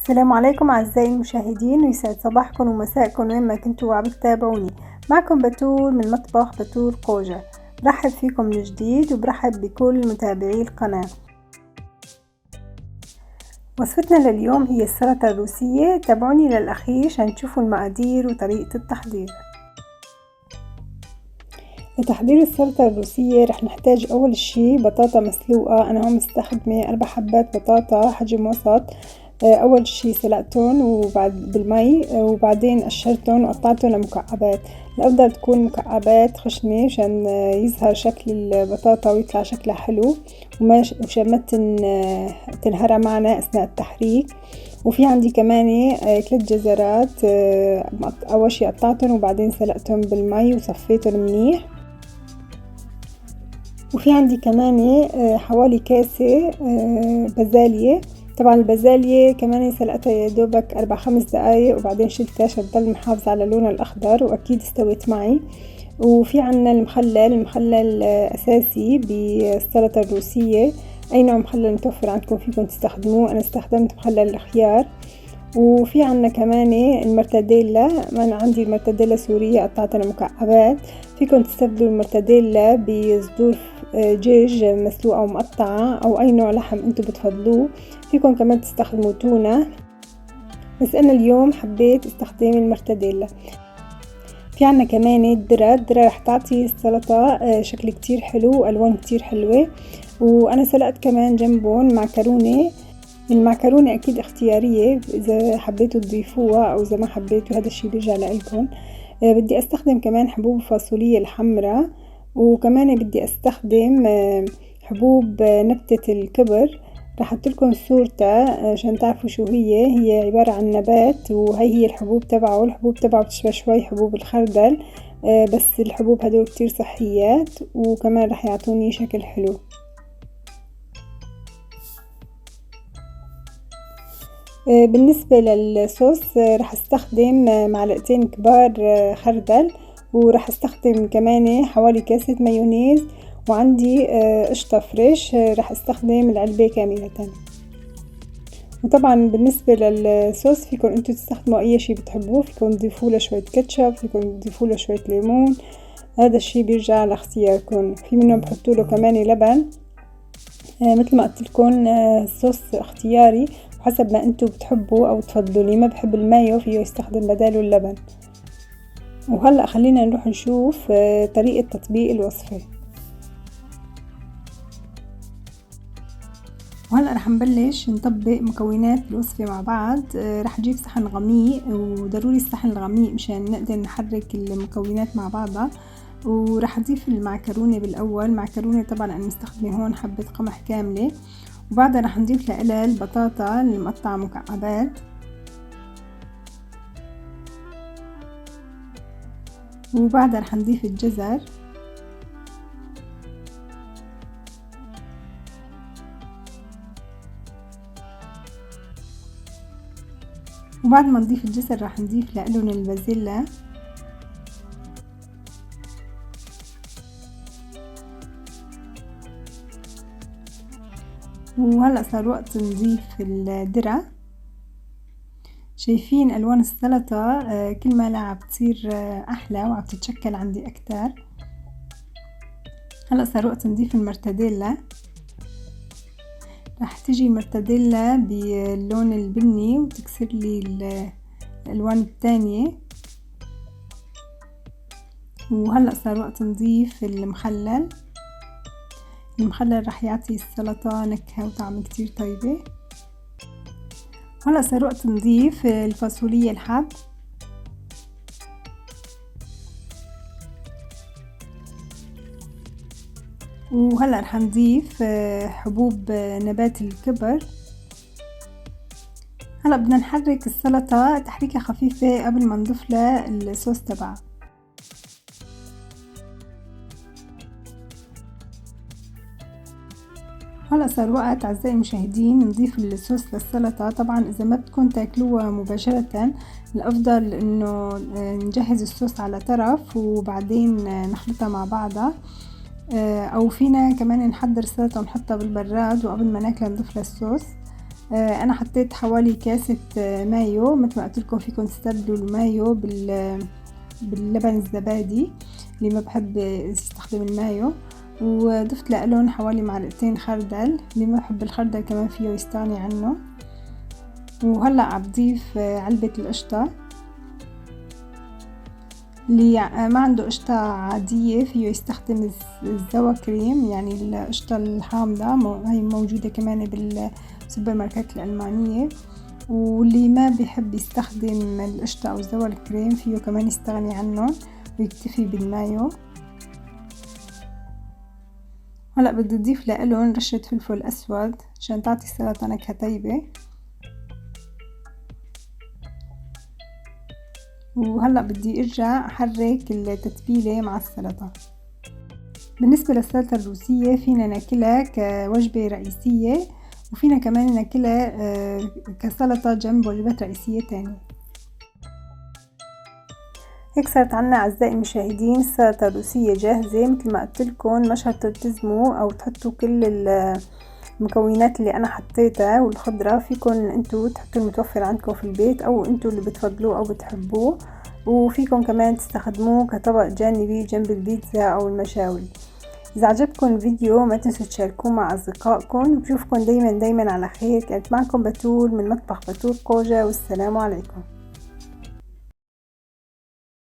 السلام عليكم أعزائي المشاهدين، ويسعد صباحكم ومساءكم وين ما كنتوا عم تتابعوني. معكم بتول من مطبخ بتول قوجة. برحب فيكم من جديد وبرحب بكل متابعي القناة. وصفتنا لليوم هي السلطة الروسية. تابعوني للأخير عشان تشوفوا المقادير وطريقة التحضير. لتحضير السلطة الروسية رح نحتاج أول شي بطاطا مسلوقة. أنا هون مستخدمة 4 حبات بطاطا حجم وسط. أول شي سلقتهم وبعد بالمي، وبعدين قشرتهم وقطعتهم لمكعبات. الأفضل تكون مكعبات خشنة مشان يظهر شكل البطاطا ويطلع شكلها حلو ومشان ما تنهرى معنا أثناء التحريك. وفي عندي كمان 3 جزرات. أول شي قطعتهم وبعدين سلقتهم بالمي وصفيتهم منيح. وفي عندي كمان حوالي كاسة بازالية. طبعا البازالية كمان سلقتها يا دوبك 4-5 دقايق وبعدين شلتها عشان تضل محافظة على لونها الأخضر، وأكيد استوت معي. وفي عنا المخلل أساسي بالسلطة الروسية. أي نوع مخلل متوفر عندكم فيكم تستخدموه. أنا استخدمت مخلل الخيار. وفي عنا كمان المرتديلا. أنا عندي المرتديلا سورية قطعتها مكعبات. فيكم تستبدلوا المرتديلا بصدور دجاج مسلوقة ومقطعة أو أي نوع لحم أنتم بتفضلوه. فيكم كمان تستخدموا تونة، بس أنا اليوم حبيت استخدم المرتديلا. في عنا كمان الذرة رح تعطي السلطة شكل كتير حلو وألوان كتير حلوة. وأنا سلقت كمان جنبهم معكرونة. المعكرونة أكيد اختيارية إذا حبيتوا تضيفوها أو إذا ما حبيتوا، هذا الشي بيرجع لإلكم. بدي أستخدم كمان حبوب فاصوليا الحمراء، وكمان بدي أستخدم حبوب نبتة الكبر. رح أحط لكم صورتها عشان تعرفوا شو هي عبارة عن نبات، وهي الحبوب تبعه. الحبوب تبعه بتشبه شوي حبوب الخردل، بس الحبوب هدول كتير صحيات وكمان رح يعطوني شكل حلو. بالنسبة للصوص رح استخدم معلقتين كبار خردل، ورح استخدم كمان حوالي كاسة مايونيز، وعندي قشطة فريش رح استخدم العلبة كاملة. وطبعا بالنسبة للصوص فيكم انتو تستخدموا اي شي بتحبوه. فيكم تضيفوا له شوية كاتشب، فيكم تضيفوا له شوية ليمون، هذا الشي بيرجع لاختياركم. في منهم بحطوا له كمان لبن. مثل ما قلت لكم الصوص اختياري حسب ما انتو بتحبوا او تفضلوا. اللي ما بحب المايو فيه يستخدم بداله اللبن. وهلأ خلينا نروح نشوف طريقة تطبيق الوصفة. وهلأ رح نبلش نطبق مكونات الوصفة مع بعض. رح نجيب صحن غميق، وضروري الصحن الغميق مشان نقدر نحرك المكونات مع بعضها. ورح اضيف المعكرونة بالاول. المعكرونة طبعا انا مستخدمة هون حبة قمح كاملة، وبعدها رح نضيف لها البطاطا المقطعة مكعبات، وبعدها رح نضيف الجزر، وبعد ما نضيف الجزر رح نضيف لهم البازيلا، وهلأ صار وقت نضيف الذرة. شايفين ألوان السلطة كل ما عم تصير أحلى وعم تتشكل عندي أكتر. هلأ صار وقت نضيف المرتديلا. رح تجي المرتديلا باللون البني وتكسر لي الألوان التانية. وهلأ صار وقت نضيف المخلل. المخلل رح يعطي السلطة نكهة وطعم كتير طيبة. هلأ صار وقت نضيف الفاصوليا الحب، وهلأ رح نضيف حبوب نبات الكبر. هلأ بدنا نحرك السلطة تحريكة خفيفة قبل ما نضيف لها الصوص تبعها. هلأ صار وقت أعزائي المشاهدين نضيف الصوص للسلطة. طبعا إذا ما بدكم تاكلوها مباشرة الأفضل إنه نجهز الصوص على طرف وبعدين نخلطها مع بعضها، أو فينا كمان نحضر السلطة ونحطها بالبراد وقبل ما ناكلها نضيف لها الصوص. انا حطيت حوالي كاسة مايو. مثل ما قلت لكم فيكم تستبدلوا المايو باللبن الزبادي اللي ما بحب يستخدم المايو، وضفت لهم حوالي معلقتين خردل، اللي ما بحب الخردل كمان فيه يستغني عنه. وهلا عم بضيف علبة القشطة. اللي ما عنده قشطة عادية فيه يستخدم الزوا كريم، يعني القشطة الحامضة، هي موجودة كمان بالسوبر ماركت الألمانية. واللي ما بيحب يستخدم القشطة أو الزوا الكريم فيه كمان يستغني عنهم ويكتفي بالمايو. هلأ بدي أضيف لهم رشة فلفل أسود عشان تعطي السلطة نكهة طيبة. وهلأ بدي ارجع احرك التتبيلة مع السلطة. بالنسبة للسلطة الروسية فينا ناكلها كوجبة رئيسية، وفينا كمان ناكلها كسلطة جنب وجبات رئيسية تانية. هيك صارت عنا أعزائي المشاهدين السلطة الروسية جاهزة. مثل ما قلتلكن ما شرط تلتزموا أو تحطوا كل المكونات اللي أنا حطيتها والخضرة، فيكن انتو تحطوا المتوفر عندكم في البيت أو انتو اللي بتفضلوه أو بتحبوه، وفيكن كمان تستخدموه كطبق جانبي جنب البيتزا أو المشاوي. إذا عجبكم الفيديو ما تنسوا تشاركوه مع أصدقائكم، وبشوفكم دايما على خير. كانت معكم بتول من مطبخ بتول قوجة، والسلام عليكم.